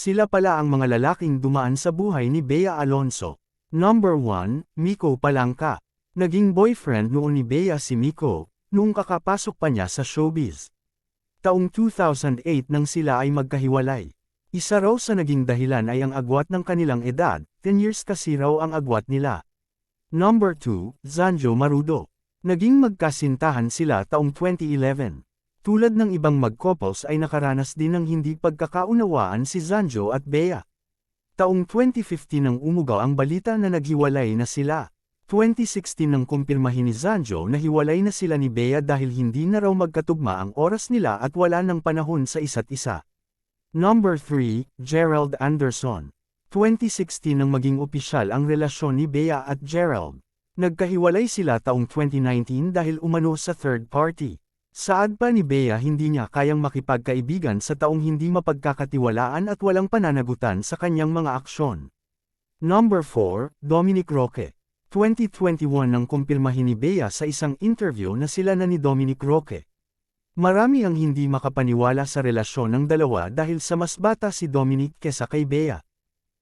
Sila pala ang mga lalaking dumaan sa buhay ni Bea Alonzo. Number 1, Miko Palangka. Naging boyfriend noon ni Bea si Miko, noong kakapasok pa niya sa showbiz. Taong 2008 nang sila ay magkahiwalay. Isa raw sa naging dahilan ay ang agwat ng kanilang edad, 10 years kasi raw ang agwat nila. Number 2, Zanjo Marudo. Naging magkasintahan sila taong 2011. Tulad ng ibang mag-couples ay nakaranas din ng hindi pagkakaunawaan si Zanjo at Bea. Taong 2015 nang umugaw ang balita na naghiwalay na sila. 2016 nang kumpirmahin ni Zanjo na hiwalay na sila ni Bea dahil hindi na raw magkatugma ang oras nila at wala ng panahon sa isa't isa. Number 3, Gerald Anderson. 2016 nang maging opisyal ang relasyon ni Bea at Gerald. Nagkahiwalay sila taong 2019 dahil umano sa third party. Saad pa ni Bea hindi niya kayang makipagkaibigan sa taong hindi mapagkakatiwalaan at walang pananagutan sa kanyang mga aksyon. Number 4, Dominic Roque. 2021 nang kumpirmahin ni Bea sa isang interview na sila na ni Dominic Roque. Marami ang hindi makapaniwala sa relasyon ng dalawa dahil sa mas bata si Dominic kesa kay Bea.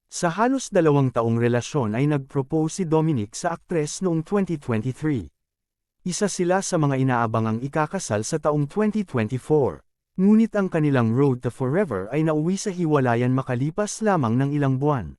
Sa halos 2 taong relasyon ay nag-propose si Dominic sa aktres noong 2023. Isa sila sa mga inaabangang ikakasal sa taong 2024. Ngunit ang kanilang road to forever ay nauwi sa hiwalayan makalipas lamang ng ilang buwan.